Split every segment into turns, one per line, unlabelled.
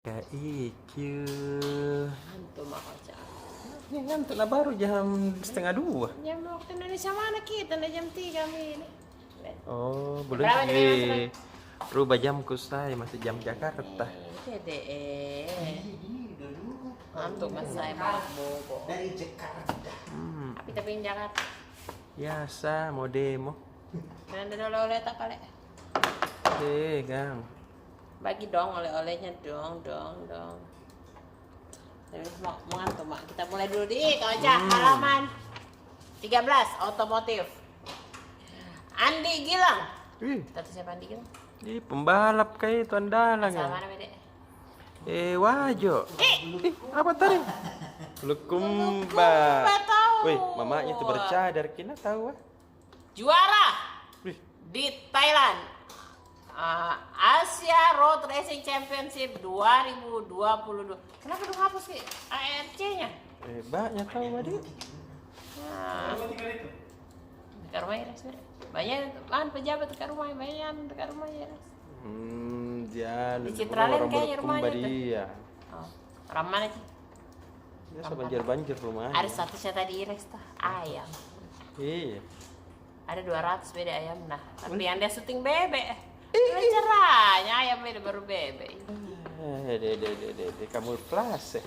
Kak Icu.
Ngantuk mak baca.
Ini ngantuk lah baru jam 1:30.
Jam waktu Indonesia mana kita? Udah jam 3 ini.
Oh, belum
Berapa jam yang
di rubah jamku saya masih jam Jakarta.
Dede. Ngantuk mas saya mau bobo.
Dari Jakarta.
Tapi yang Jakarta.
Biasa mau demo.
Dan ada oleh-oleh tak kali.
Gang.
Bagi dong oleh-olehnya dong. Tapi mau ngantuk mak. Kita mulai dulu di Kocak halaman 13 otomotif. Andi Gilang.
Ih,
Tatu siapa Andi Gilang?
ini pembalap kayak itu andalan
Asal
ya.
mana bede?
Wajo. Apa tadi? Lukumba.
tahu.
Wih, mamanya itu bercadar kina tahu ah.
Juara
Wih,
di Thailand. Asia Road Racing Championship 2022. Kenapa dong hapus sih ARC-nya?
banyak tahu adik.
Nah, dekat rumah Iris. Banyak kan pejabat dekat rumah, banyak dekat rumah Iris.
Jangan.
Di Citraland kayaknya rumahnya tuh.
Dia.
Oh, ramah aja.
Biasa banjir rumahnya.
Ada statusnya tadi Iris tuh ayam.
Iya.
Ada 200 beda ayam. Nah, tapi yang dia syuting bebek. Caranya ayam beda baru bebek.
Kamu plus ya.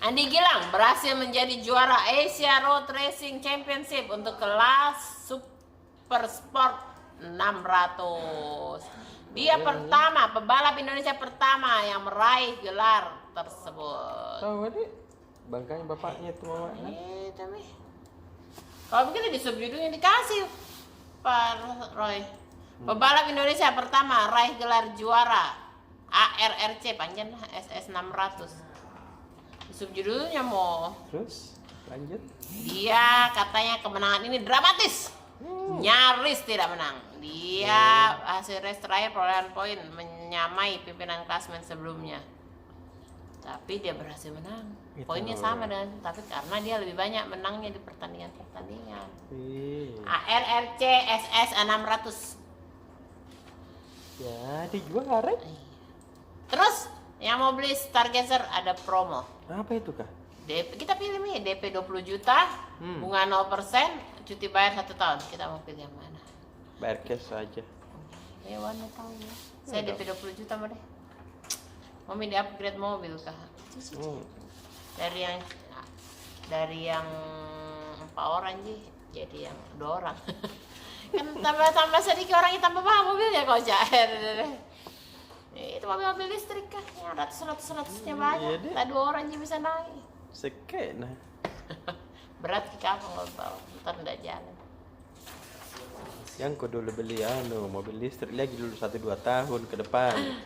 Andi Gilang berhasil menjadi juara Asia Road Racing Championship untuk kelas Super Sport 600. Dia pembalap Indonesia pertama yang meraih gelar tersebut.
Tahu adik? Bangkanya bapaknya tuh mamanya.
Tapi kalau begitu di subjudulnya dikasih Pak Roy. Pembalap Indonesia pertama raih gelar juara ARRC panjang SS 600. Di subjudulnya mau
Terus lanjut.
dia katanya kemenangan ini dramatis. Nyaris tidak menang. Dia hasil race terakhir perolehan poin menyamai pimpinan klasmen sebelumnya. Tapi dia berhasil menang.
Itu.
Poinnya sama dengan tapi karena dia lebih banyak menangnya di pertandingan-pertandingan.
Iya.
ARRC SS 600.
Jadi juara.
Terus yang mau beli Stargazer ada promo.
Apa itu kah?
DP, kita pilih nih DP 20 juta, bunga 0%, cuti bayar 1 tahun. Kita mau pilih yang mana?
Bayar cash saja.
Ya warna tahu ya. Saya DP 20 juta mau deh. Mau di upgrade mobil kah? Dari yang 4 orang jadi yang 2 orang. Kan tambah sedikit orang tambah mahal mobilnya kok itu mobil listrik kan yang ratus-ratusnya banyak.
Iya,
Tak 2 orang aja bisa naik.
Seket nah.
Berat ke kapan kalau bawa ntar nggak jalan.
Yang kau dulu beli mobil listrik lagi dulu 1-2 tahun ke depan.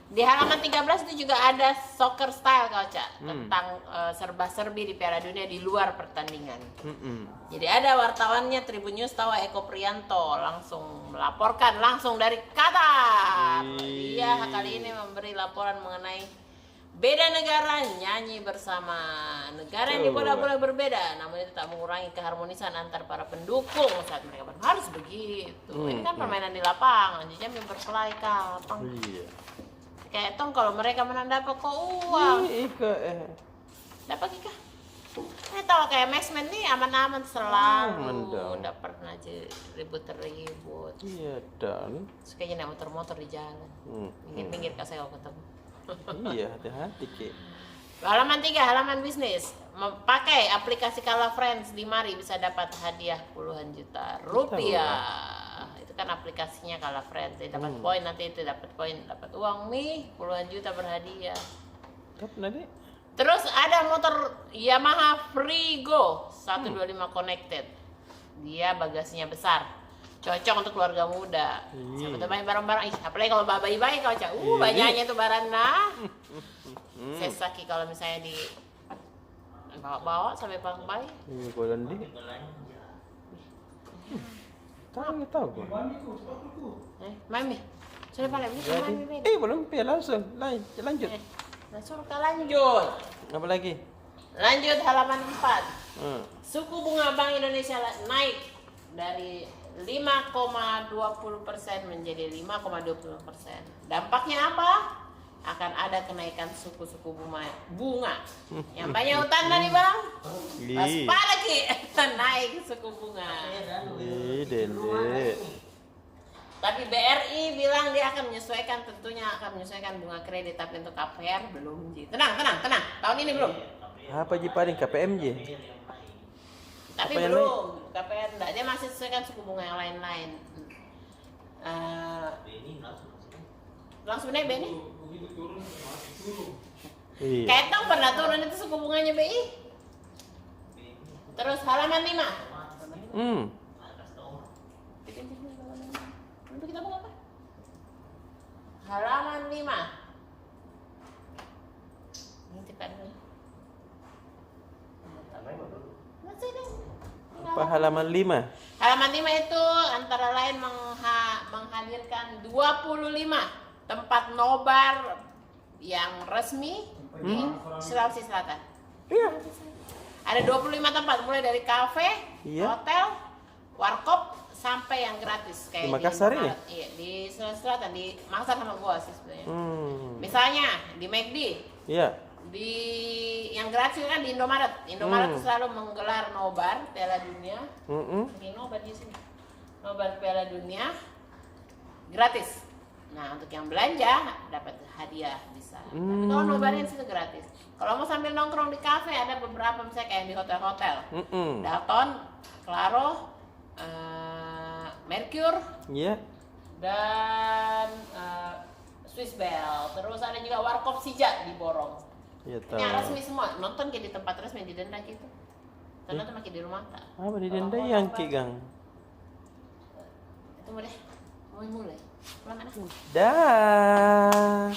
Di halaman 13 itu juga ada soccer style Kocak tentang serba-serbi di Piala Dunia di luar pertandingan. Jadi ada wartawannya Tribun News Tawa Eko Prianto langsung melaporkan langsung dari Qatar. Dia kali ini memberi laporan mengenai beda negara nyanyi bersama. Negara yang boleh berbeda, namun itu tak mengurangi keharmonisan antar para pendukung saat mereka harus begitu. Ini kan permainan di lapangan, jadi berkelahi kapang.
Iya.
Kayak tong kalau mereka menang dapat kok uang. Dapat kah? Tahu kayak Maxman nih aman-aman selalu. Udah pernah aja ribut-ribut.
Iya dan.
Terus kayaknya naik motor-motor di jalan. Minggir-minggir kak saya ketemu.
Iya hati-hati Ki.
Halaman 3, halaman bisnis. Pakai aplikasi Kala Friends di Mari bisa dapat hadiah puluhan juta rupiah. Kan aplikasinya Kala Friends, dapat poin nanti itu dapat poin, dapat uang nih puluhan juta berhadiah. Terus ada motor Yamaha Frigo 125 connected. Dia bagasinya besar, cocok untuk keluarga muda. Siapa tuh banyak barang-barang, apalagi kalau bayi-bayi kau cak, banyaknya tuh barang nah. Sesaki kalau misalnya di bawa-bawa sampai bang bayi.
Iya kau dan di. Tahu gua.
Mami, sudah balik Mami.
Belum langsung. Lanjut.
Langsung kita lanjut.
Apa lagi?
Lanjut halaman 4. Suku bunga Bank Indonesia naik dari 5,20% menjadi 5,20%. Dampaknya apa? akan ada kenaikan suku-suku bunga. Yang banyak utang nih bang, pas lagi naik suku bunga.
Dende.
Tapi BRI bilang dia akan menyesuaikan, tentunya akan menyesuaikan bunga kredit, tapi untuk KPR belum. Tenang. Tahun ini belum.
Apa ji paling KPM ji?
Tapi
apa
belum, KPR enggak, dia masih sesuaikan suku bunga yang lain-lain. Langsung naik BNI.
Iya.
Ketong pernah turun itu suku bunganya BI. Terus halaman 5. Kita mau apa? Halaman 5. Nanti Pak dulu.
Apa halaman 5?
Halaman 5 itu antara lain menghadirkan 25 tempat nobar yang resmi di Sulawesi Selatan.
Iya.
Ada 25 tempat, mulai dari kafe,
Iya.
hotel, warkop, sampai yang gratis kayak
Di Makassar ini?
Iya, di Sulawesi Selatan, di Makassar sama Goa sih sebenarnya. Misalnya di McD,
Iya.
di yang gratis kan di Indomaret. Indomaret selalu menggelar nobar Piala Dunia. Ini nobar di sini. Nobar Piala Dunia gratis. Nah, untuk yang belanja dapat hadiah bisa. Tapi kalau nobarnya itu gratis. Kalau mau sambil nongkrong di kafe ada beberapa misalnya kayak di hotel-hotel. Dalton, Claro, Mercure,
Iya.
dan Swiss Bell. Terus ada juga warkop Sija di Borong.
Iya
Ini yang resmi semua, nonton kayak di tempat resmi, di denda gitu. Karena tuh makin di rumah tak.
Apa di denda yang Gang?
Tunggu deh, mau mulai. Pulang mana?
Dah.